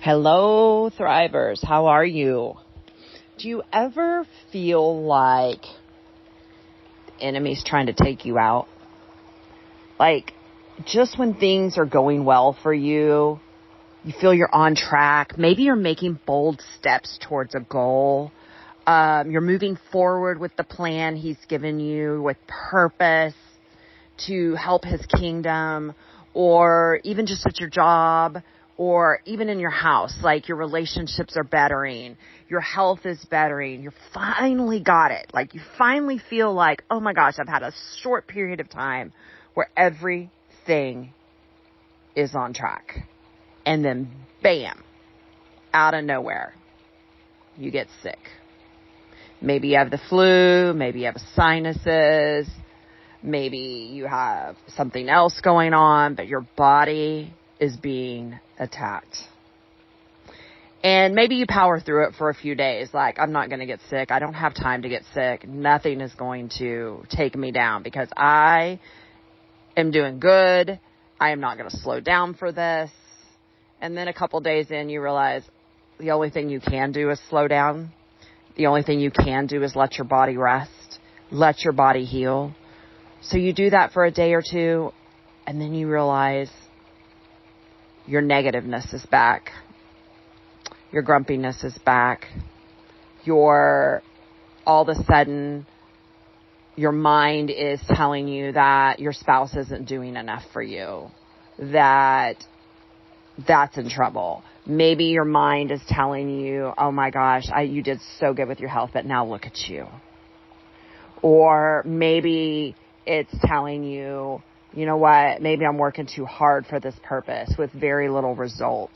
Hello, Thrivers. How are you? Do you ever feel like the enemy's trying to take you out? Like, just when things are going well for you, you feel you're on track. Maybe you're making bold steps towards a goal. You're moving forward with the plan he's given you with purpose to help his kingdom, or even just at your job, or even in your house, like your relationships are bettering, your health is bettering, you finally got it. Like you finally feel like, oh my gosh, I've had a short period of time where everything is on track. And then bam, out of nowhere, you get sick. Maybe you have the flu, maybe you have sinuses, maybe you have something else going on, but your body is being attacked. And maybe you power through it for a few days. Like, I'm not going to get sick. I don't have time to get sick. Nothing is going to take me down because I am doing good. I am not going to slow down for this. And then a couple days in, you realize the only thing you can do is slow down. The only thing you can do is let your body rest, let your body heal. So you do that for a day or two, and then you realize your negativeness is back. Your grumpiness is back. All of a sudden, your mind is telling you that your spouse isn't doing enough for you, that's in trouble. Maybe your mind is telling you, oh my gosh, you did so good with your health, but now look at you. Or maybe it's telling you, you know what, maybe I'm working too hard for this purpose with very little result.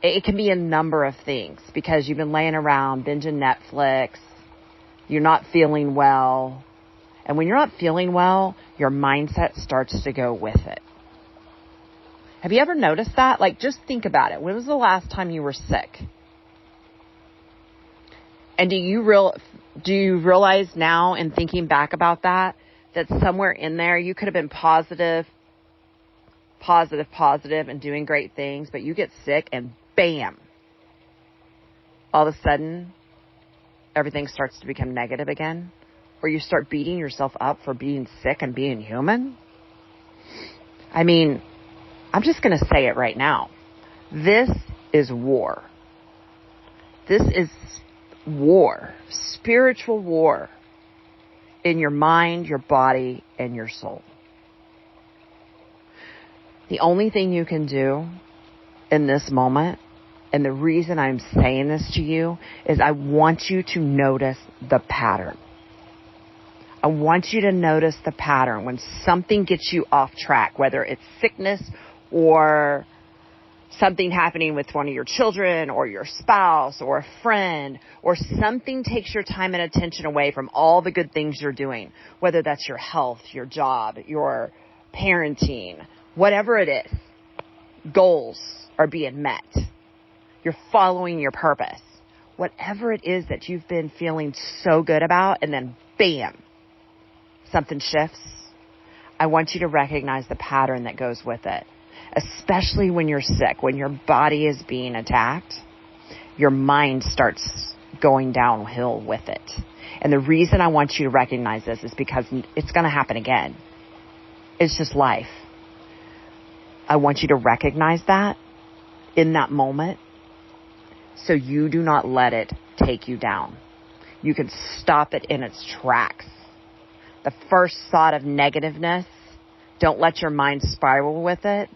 It can be a number of things because you've been laying around binging Netflix, you're not feeling well. And when you're not feeling well, your mindset starts to go with it. Have you ever noticed that? Like, just think about it. When was the last time you were sick? And do you realize now in thinking back about that somewhere in there you could have been positive and doing great things, but you get sick and bam, all of a sudden everything starts to become negative again, or you start beating yourself up for being sick and being human? I mean, I'm just going to say it right now. This is war. This is war, spiritual war in your mind, your body, and your soul. The only thing you can do in this moment, and the reason I'm saying this to you, is I want you to notice the pattern. I want you to notice the pattern when something gets you off track, whether it's sickness or something happening with one of your children or your spouse or a friend, or something takes your time and attention away from all the good things you're doing, whether that's your health, your job, your parenting, whatever it is. Goals are being met. You're following your purpose. Whatever it is that you've been feeling so good about, and then bam, something shifts. I want you to recognize the pattern that goes with it. Especially when you're sick, when your body is being attacked, your mind starts going downhill with it. And the reason I want you to recognize this is because it's going to happen again. It's just life. I want you to recognize that in that moment so you do not let it take you down. You can stop it in its tracks. The first thought of negativeness, don't let your mind spiral with it.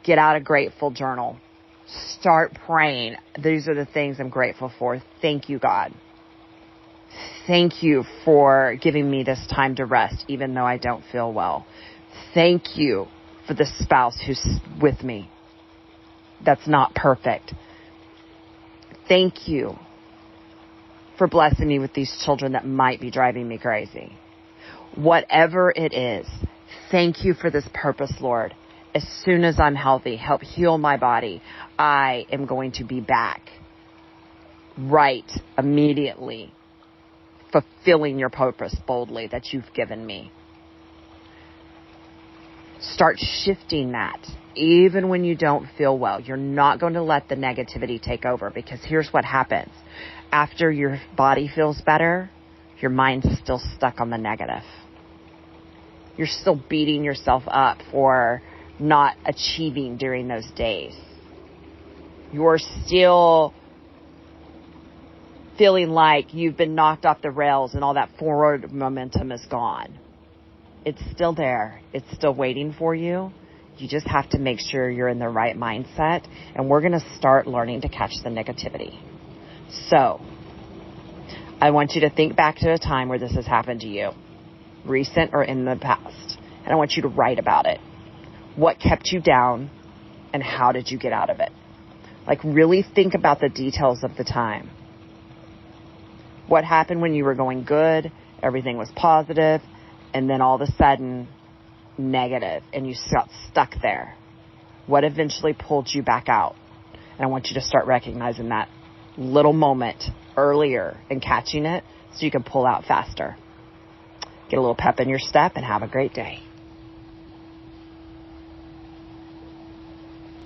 Get out a grateful journal. Start praying. These are the things I'm grateful for. Thank you, God. Thank you for giving me this time to rest, even though I don't feel well. Thank you for the spouse who's with me that's not perfect. Thank you for blessing me with these children that might be driving me crazy. Whatever it is, thank you for this purpose, Lord. As soon as I'm healthy, help heal my body, I am going to be back right immediately, fulfilling your purpose boldly that you've given me. Start shifting that. Even when you don't feel well, you're not going to let the negativity take over, because here's what happens. After your body feels better, your mind's still stuck on the negative. You're still beating yourself up for not achieving during those days. You're still feeling like you've been knocked off the rails and all that forward momentum is gone. It's still there. It's still waiting for you. You just have to make sure you're in the right mindset, and we're going to start learning to catch the negativity. So, I want you to think back to a time where this has happened to you, recent or in the past, and I want you to write about it. What kept you down, and how did you get out of it? Like, really think about the details of the time. What happened when you were going good, everything was positive, and then all of a sudden, negative, and you got stuck there? What eventually pulled you back out? And I want you to start recognizing that little moment earlier and catching it so you can pull out faster. Get a little pep in your step and have a great day.